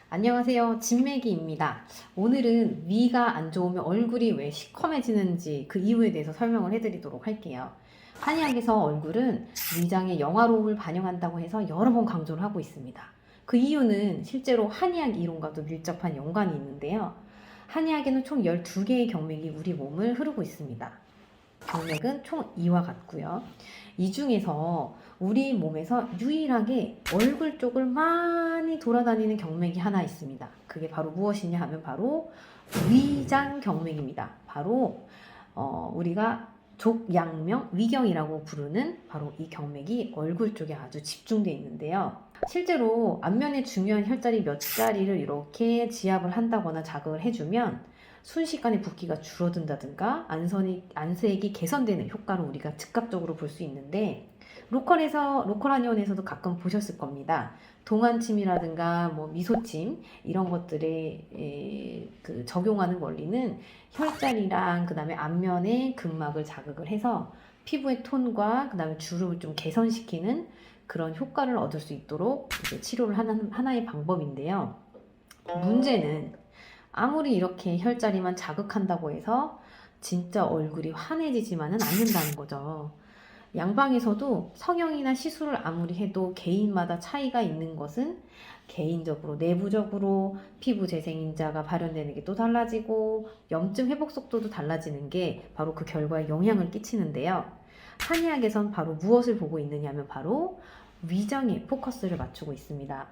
안녕하세요. 진맥이입니다. 오늘은 위가 안 좋으면 얼굴이 왜 시커매지는지 그 이유에 대해서 설명을 해드리도록 할게요. 한의학에서 얼굴은 위장의 영화로움을 반영한다고 해서 여러 번 강조를 하고 있습니다. 그 이유는 실제로 한의학 이론과도 밀접한 연관이 있는데요. 한의학에는 총 12개의 경맥이 우리 몸을 흐르고 있습니다. 경맥은 총 이와 같고요. 이 중에서 우리 몸에서 유일하게 얼굴 쪽을 많이 돌아다니는 경맥이 하나 있습니다. 그게 바로 무엇이냐 하면 바로 위장 경맥입니다. 바로 우리가 족양명 위경이라고 부르는 바로 이 경맥이 얼굴 쪽에 아주 집중되어 있는데요. 실제로 안면에 중요한 혈자리 몇 자리를 이렇게 지압을 한다거나 자극을 해주면 순식간에 붓기가 줄어든다든가 안색이 개선되는 효과를 우리가 즉각적으로 볼 수 있는데 로컬 한의원에서도 가끔 보셨을 겁니다. 동안침이라든가 뭐 미소침 이런 것들에 적용하는 원리는 혈자리랑 그다음에 안면의 근막을 자극을 해서 피부의 톤과 그다음에 주름을 좀 개선시키는 그런 효과를 얻을 수 있도록 이제 치료를 하는 하나의 방법인데요. 문제는 아무리 이렇게 혈자리만 자극한다고 해서 진짜 얼굴이 환해지지만은 않는다는 거죠. 양방에서도 성형이나 시술을 아무리 해도 개인마다 차이가 있는 것은 개인적으로 내부적으로 피부 재생인자가 발현되는 게 또 달라지고 염증 회복 속도도 달라지는 게 바로 그 결과에 영향을 끼치는데요. 한의학에선 바로 무엇을 보고 있느냐 하면 바로 위장에 포커스를 맞추고 있습니다.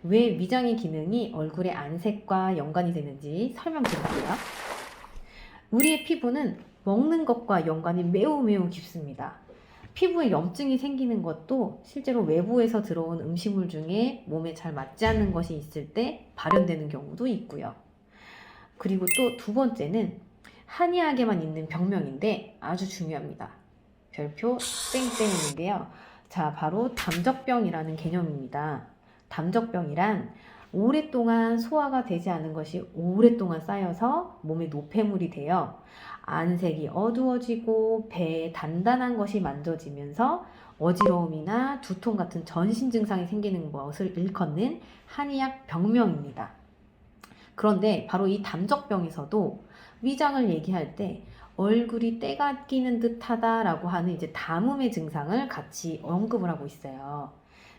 왜 위장의 기능이 얼굴의 안색과 연관이 되는지 설명드릴게요. 우리의 피부는 먹는 것과 연관이 매우 깊습니다. 피부에 염증이 생기는 것도 실제로 외부에서 들어온 음식물 중에 몸에 잘 맞지 않는 것이 있을 때 발현되는 경우도 있고요. 그리고 또 두 번째는 한의학에만 있는 병명인데 아주 중요합니다. 별표 땡땡인데요. 자, 바로 담적병이라는 개념입니다. 담적병이란 오랫동안 소화가 되지 않은 것이 오랫동안 쌓여서 몸에 노폐물이 되어 안색이 어두워지고 배에 단단한 것이 만져지면서 어지러움이나 두통 같은 전신 증상이 생기는 것을 일컫는 한의학 병명입니다. 그런데 바로 이 담적병에서도 위장을 얘기할 때 얼굴이 때가 끼는 듯하다라고 하는 이제 담음의 증상을 같이 언급을 하고 있어요.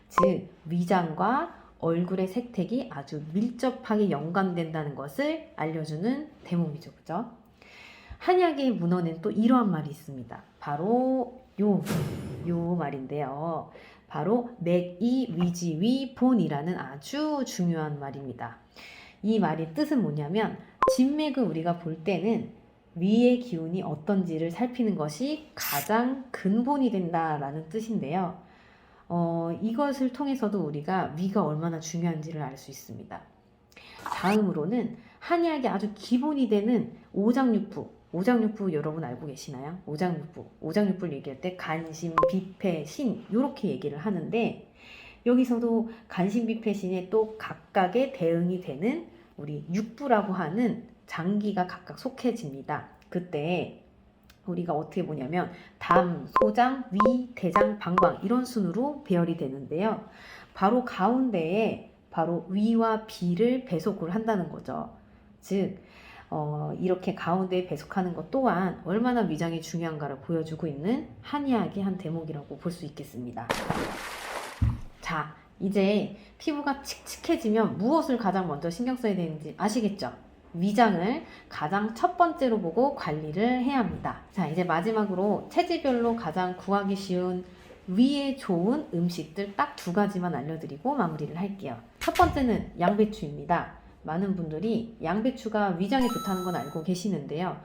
즉 위장과 얼굴의 색택이 아주 밀접하게 연관된다는 것을 알려주는 대목이죠, 그죠? 한약의 문헌엔 또 이러한 말이 있습니다. 바로 요 말인데요. 바로 맥이 위지위 본이라는 아주 중요한 말입니다. 이 말의 뜻은 뭐냐면 진맥을 우리가 볼 때는 위의 기운이 어떤지를 살피는 것이 가장 근본이 된다라는 뜻인데요. 이것을 통해서도 우리가 위가 얼마나 중요한지를 알 수 있습니다. 다음으로는 한의학의 아주 기본이 되는 오장육부. 오장육부 여러분 알고 계시나요? 오장육부를 얘기할 때 간신, 비패, 신 이렇게 얘기를 하는데 여기서도 간신, 비패, 신에 또 각각의 대응이 되는 우리 육부라고 하는 장기가 각각 속해집니다. 그때 우리가 어떻게 보냐면 담, 소장, 위, 대장, 방광 이런 순으로 배열이 되는데요. 바로 가운데에 바로 위와 비를 배속을 한다는 거죠. 즉 이렇게 가운데에 배속하는 것 또한 얼마나 위장이 중요한가를 보여주고 있는 한의학의 한 대목이라고 볼 수 있겠습니다. 자, 이제 피부가 칙칙해지면 무엇을 가장 먼저 신경 써야 되는지 아시겠죠? 위장을 가장 첫 번째로 보고 관리를 해야 합니다. 자, 이제 마지막으로 체질별로 가장 구하기 쉬운 위에 좋은 음식들 딱 두 가지만 알려드리고 마무리를 할게요. 첫 번째는 양배추입니다. 많은 분들이 양배추가 위장에 좋다는 건 알고 계시는데요.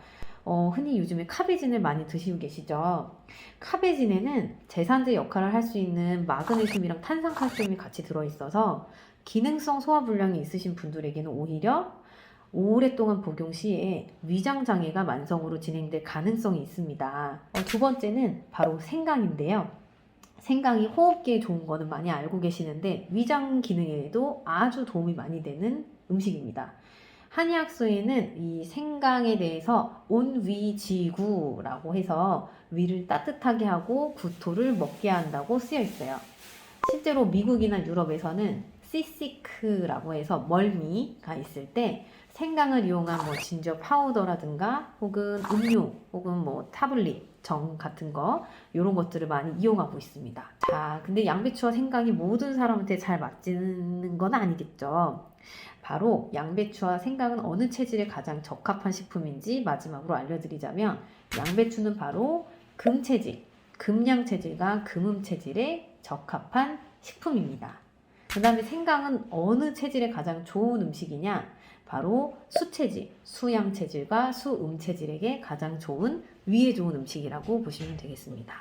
흔히 요즘에 카베진을 많이 드시고 계시죠. 카베진에는 제산제 역할을 할 수 있는 마그네슘이랑 탄산칼슘이 같이 들어있어서 기능성 소화불량이 있으신 분들에게는 오히려 오랫동안 복용 시에 위장장애가 만성으로 진행될 가능성이 있습니다. 두 번째는 바로 생강인데요. 생강이 호흡기에 좋은 거는 많이 알고 계시는데 위장 기능에도 아주 도움이 많이 되는 음식입니다. 한의학서에는 이 생강에 대해서 온위지구라고 해서 위를 따뜻하게 하고 구토를 먹게 한다고 쓰여 있어요. 실제로 미국이나 유럽에서는 시시크라고 해서 멀미가 있을 때 생강을 이용한 뭐 진저 파우더라든가 혹은 음료 혹은 뭐 타블릿 정 같은 거 이런 것들을 많이 이용하고 있습니다. 자, 근데 양배추와 생강이 모든 사람한테 잘 맞지는 건 아니겠죠. 바로 양배추와 생강은 어느 체질에 가장 적합한 식품인지 마지막으로 알려드리자면 양배추는 바로 금체질, 금양 체질과 금음 체질에 적합한 식품입니다. 그 다음에 생강은 어느 체질에 가장 좋은 음식이냐? 바로 수체질, 수양 체질과 수음 체질에게 가장 좋은 위에 좋은 음식이라고 보시면 되겠습니다.